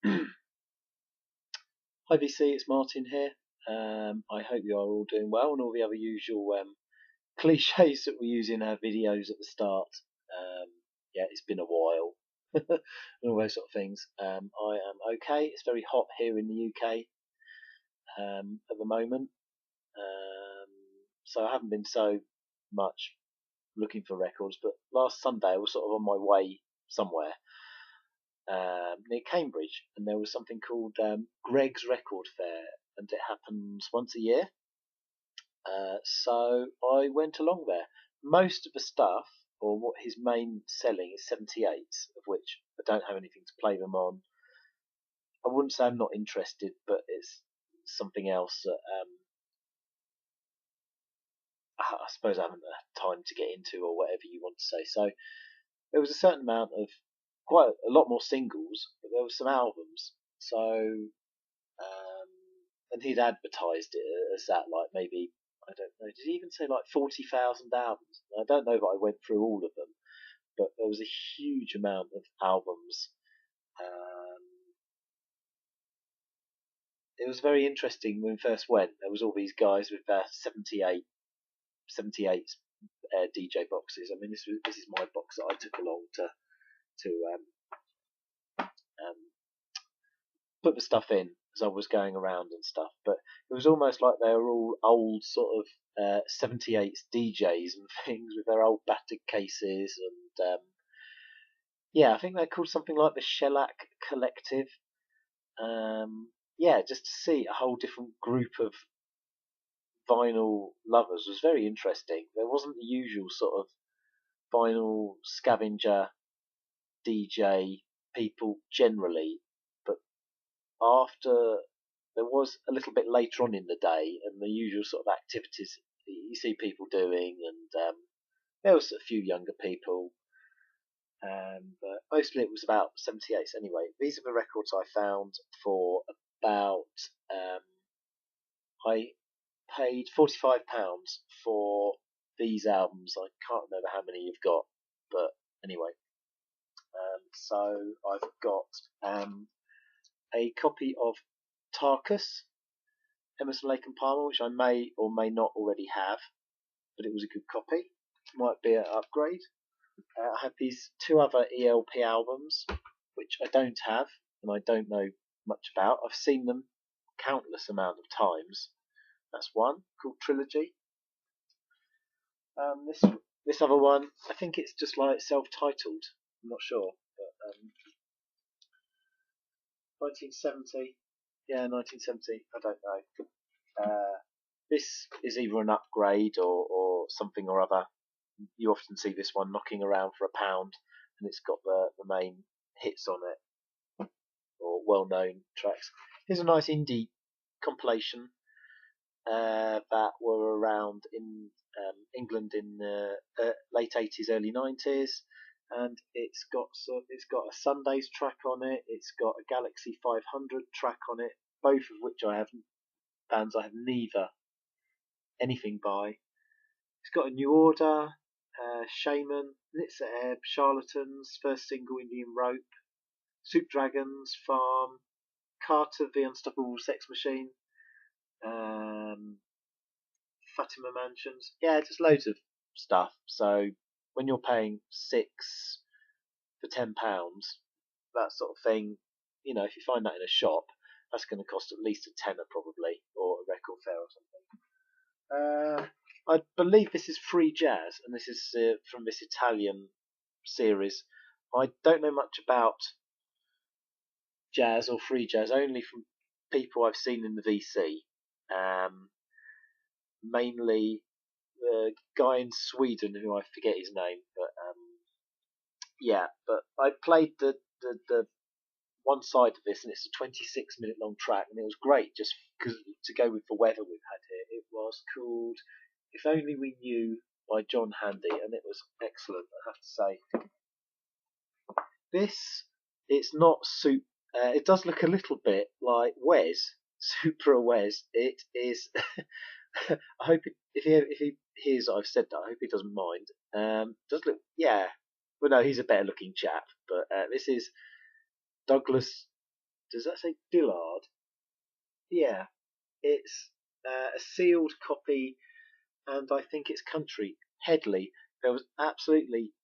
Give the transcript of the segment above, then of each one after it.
Hi VC, it's Martin here. I hope you are all doing well and all the other usual cliches that we use in our videos at the start. Um, yeah, it's been a while and all those sort of things. I am okay. It's very hot here in the UK at the moment, so I haven't been so much looking for records. But last Sunday I was sort of on my way somewhere near Cambridge, and there was something called Greg's Record Fair, and it happens once a year. So I went along there. Most of the stuff, or what his main selling, is 78s, of which I don't have anything to play them on. I wouldn't say I'm not interested, but it's something else that I suppose I haven't had time to get into, or whatever you want to say. So there was a certain amount of quite a lot more singles, but there were some albums. So and he'd advertised it as that, like maybe I don't know. Did he even say like 40,000 albums? I don't know that I went through all of them, but there was a huge amount of albums. It was very interesting when we first went. There was all these guys with their 78 DJ boxes. I mean, this is my box that I took along to um, put the stuff in as I was going around and stuff. But it was almost like they were all old sort of 78s DJs and things with their old battered cases. And yeah, I think they're called something like the Shellac Collective. Yeah, just to see a whole different group of vinyl lovers was very interesting. There wasn't the usual sort of vinyl scavenger DJ people generally, but after there was a little bit later on in the day and the usual sort of activities you see people doing, and there was a few younger people, but mostly it was about 78s anyway. These are the records I found for about I paid £45 for these albums. I can't remember how many you've got, but anyway. So I've got a copy of Tarkus, Emerson, Lake and Palmer, which I may or may not already have, but it was a good copy. Might be an upgrade. I have these two other ELP albums, which I don't have and I don't know much about. I've seen them countless amount of times. That's one called Trilogy. This other one, I think it's just like self-titled. I'm not sure, but 1970. Yeah, 1970. I don't know. This is either an upgrade or something or other. You often see this one knocking around for £1, and it's got the main hits on it, or well-known tracks. Here's a nice indie compilation that were around in England in the late 80s, early 90s, and it's got a Sundays track on it. It's got a Galaxy 500 track on it, both of which I have bands I have neither anything by. It's got a New Order, Shaman, Nitsa Ebb, Charlatans, first single Indian Rope, Soup Dragons, Farm, Carter the Unstoppable Sex Machine, Fatima Mansions. Yeah, just loads of stuff. So when you're paying £6 for £10, that sort of thing, you know, if you find that in a shop, that's going to cost at least a tenner probably, or a record fair or something. I believe this is free jazz, and this is from this Italian series. I don't know much about jazz or free jazz, only from people I've seen in the VC. Mainly the guy in Sweden who I forget his name, but yeah. But I played the one side of this, and it's a 26-minute long track, and it was great just because to go with the weather we've had here. It was called "If Only We Knew" by John Handy, and it was excellent, I have to say. This, it's not soup. It does look a little bit like Wes, Supra Wes. It is. I hope if he hears I've said that, I hope he doesn't mind. Does look, yeah. Well, no, he's a better looking chap, but this is Douglas Does that say Dillard? Yeah, it's a sealed copy, and I think it's country. Headley. There was absolutely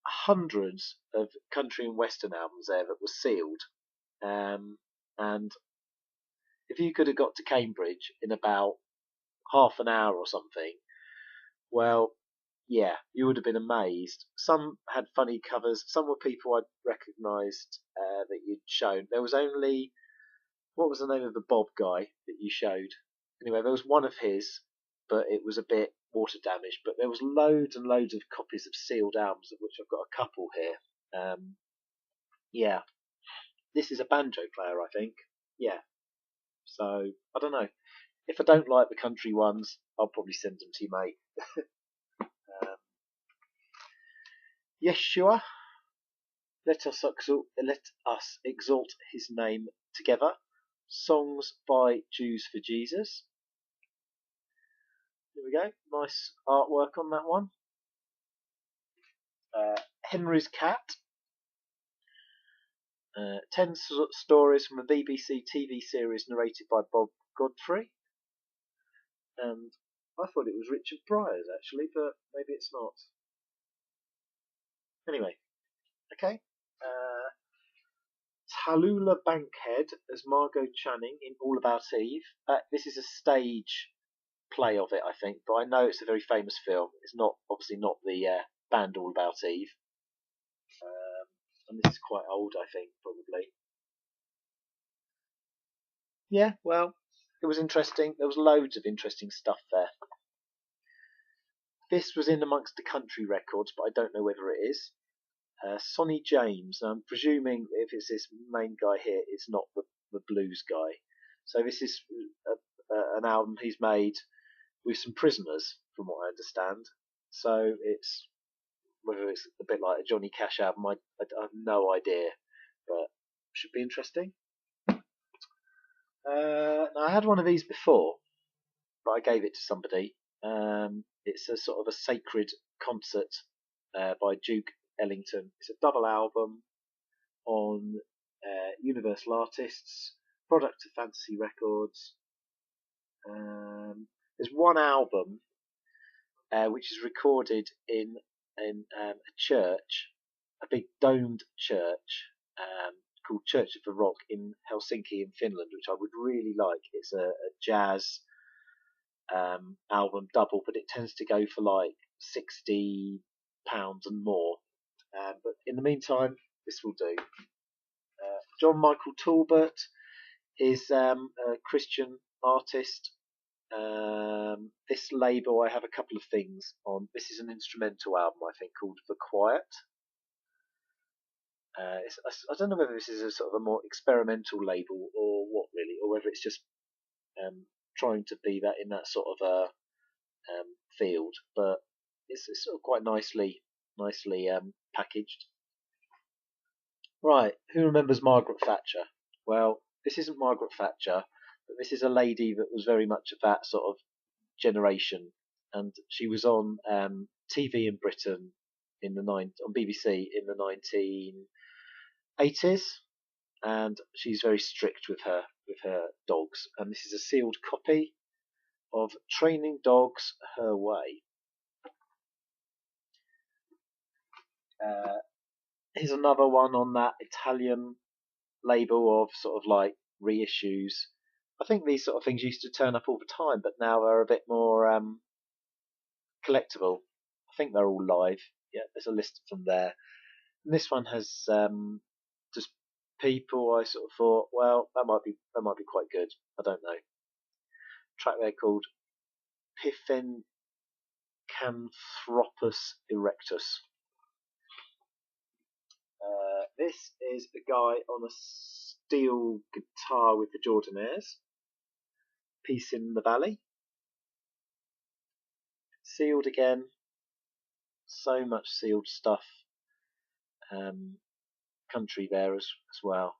hundreds of country and western albums there that were sealed. And if you could have got to Cambridge in about half an hour or something, well, yeah, you would have been amazed. Some had funny covers. Some were people I'd recognised that you'd shown. There was only, what was the name of the Bob guy that you showed? Anyway, there was one of his, but it was a bit water damaged. But there was loads and loads of copies of sealed albums, of which I've got a couple here. Yeah, this is a banjo player, I think. Yeah, so I don't know. If I don't like the country ones, I'll probably send them to you, mate. Yeshua, let us exalt his name together. Songs by Jews for Jesus. Here we go. Nice artwork on that one. Henry's Cat. 10 stories from a BBC TV series narrated by Bob Godfrey. And I thought it was Richard Bryars, actually, but maybe it's not. Anyway, okay. Tallulah Bankhead as Margot Channing in All About Eve. This is a stage play of it, I think, but I know it's a very famous film. It's not, obviously not the band All About Eve. And this is quite old, I think, probably. Yeah, well, it was interesting. There was loads of interesting stuff there. This was in amongst the country records, but I don't know whether it is. Sonny James. I'm presuming if it's this main guy here, it's not the blues guy. So this is an album he's made with some prisoners, from what I understand. So it's, whether it's a bit like a Johnny Cash album, I have no idea, but should be interesting. Now I had one of these before, but I gave it to somebody. It's a sort of a sacred concert by Duke Ellington. It's a double album on Universal Artists, product of Fantasy Records. There's one album which is recorded in a church, a big domed church called Church of the Rock in Helsinki in Finland, which I would really like. It's a jazz album double, but it tends to go for like £60 and more. But in the meantime, this will do. John Michael Talbot is a Christian artist. This label, I have a couple of things on. This is an instrumental album, I think, called The Quiet. I don't know whether this is a sort of a more experimental label or what really, or whether it's just trying to be that in that sort of a field, but it's sort of quite nicely packaged. Right, who remembers Margaret Thatcher? Well, this isn't Margaret Thatcher, but this is a lady that was very much of that sort of generation, and she was on TV in Britain on BBC in the 1980s, and she's very strict with her dogs. And this is a sealed copy of Training Dogs Her Way. Here's another one on that Italian label of sort of like reissues. I think these sort of things used to turn up all the time, but now they're a bit more collectible. I think they're all live. Yeah, there's a list of them there. And this one has just people I sort of thought, well, that might be quite good. I don't know. Track there called Piphencanthropus erectus. This is a guy on a steel guitar with the Jordanaires. Peace in the Valley. Sealed again. So much sealed stuff. Country there as well.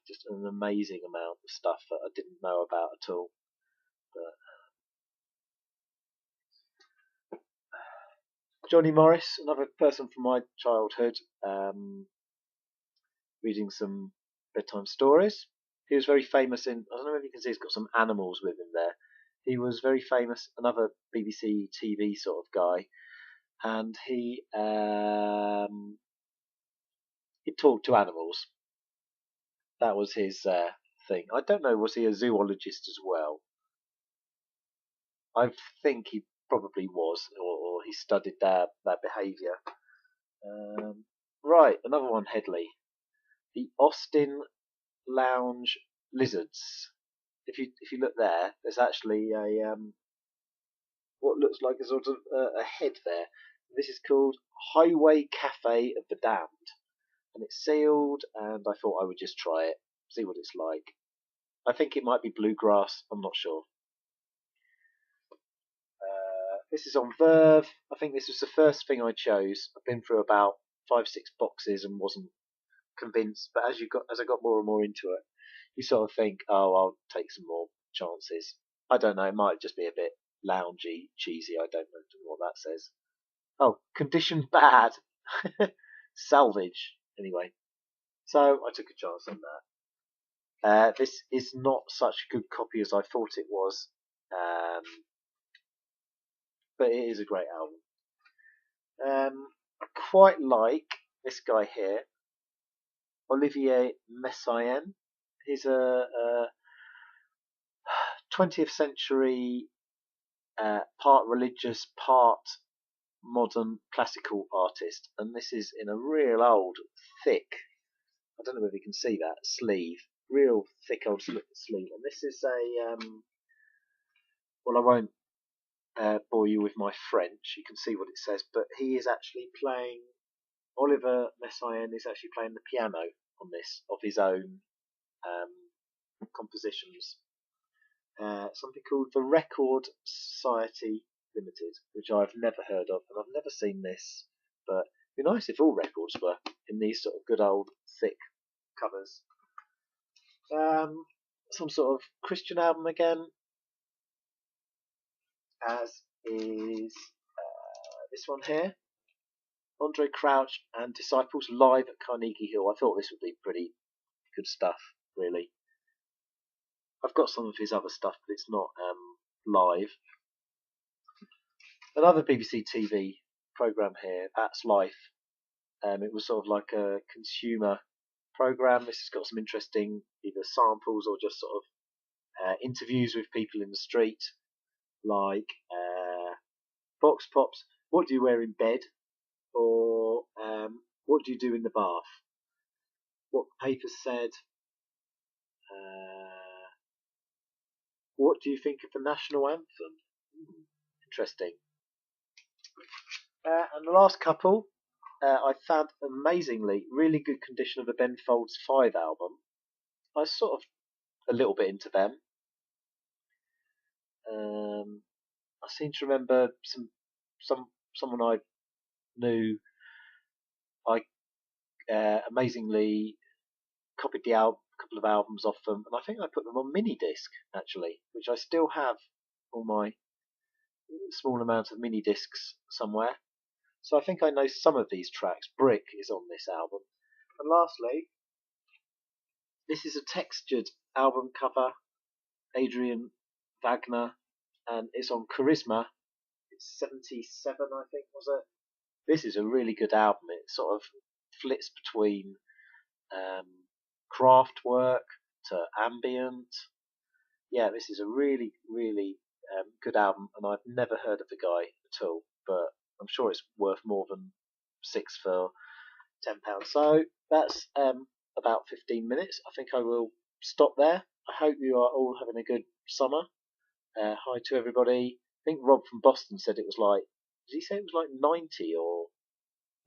Just an amazing amount of stuff that I didn't know about at all. But Johnny Morris, another person from my childhood. Reading some bedtime stories. He was very famous in. I don't know if you can see. He's got some animals with him there. He was very famous, another BBC TV sort of guy, and he talked to animals. That was his thing. I don't know. Was he a zoologist as well? I think he probably was, or he studied their behaviour. Right, another one, Headley. The Austin Lounge Lizards. If you look there, there's actually a what looks like a sort of a head there. This is called Highway Cafe of the Damned, and it's sealed. And I thought I would just try it, see what it's like. I think it might be bluegrass. I'm not sure. This is on Verve. I think this was the first thing I chose. I've been through about 5-6 boxes and wasn't convinced. But as I got more and more into it, you sort of think, oh, I'll take some more chances. I don't know. It might just be a bit loungy, cheesy. I don't know what that says. Oh, condition bad. Salvage. Anyway, so I took a chance on that. This is not such a good copy as I thought it was. But it is a great album. I quite like this guy here, Olivier Messiaen. He's a 20th century part religious, part modern classical artist, and this is in a real old, thick, I don't know if you can see that, sleeve, real thick old sleeve, and this is a, well, I won't bore you with my French, you can see what it says, but he is actually playing, Oliver Messiaen is actually playing the piano on this, of his own compositions. Something called the Record Society Limited, which I've never heard of, and I've never seen this, but it'd be nice if all records were in these sort of good old thick covers. Some sort of Christian album again, as is this one here, Andre Crouch and Disciples live at Carnegie Hill. I thought this would be pretty good stuff, really. I've got some of his other stuff, but it's not live. Another BBC TV programme here, That's Life. It was sort of like a consumer programme. This has got some interesting either samples or just sort of interviews with people in the street, like Box Pops, what do you wear in bed? Or what do you do in the bath? What the paper said. What do you think of the national anthem? Interesting. And the last couple, I found amazingly really good condition of the Ben Folds 5 album. I was sort of a little bit into them. I seem to remember someone I knew. I amazingly copied the a couple of albums off them, and I think I put them on mini disc actually, which I still have all my small amount of mini discs somewhere. So I think I know some of these tracks. Brick is on this album. And lastly, this is a textured album cover, Adrian Wagner, and it's on Charisma. It's 77, I think, was it? This is a really good album. It sort of flits between craft work to ambient. Yeah, this is a really, really good album, and I've never heard of the guy at all, but I'm sure it's worth more than 6 for £10. So that's about 15 minutes. I think I will stop there. I hope you are all having a good summer. Hi to everybody. I think Rob from Boston said it was like, did he say it was like 90 or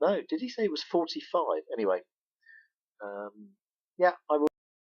no? Did he say it was 45? Anyway, yeah, I will.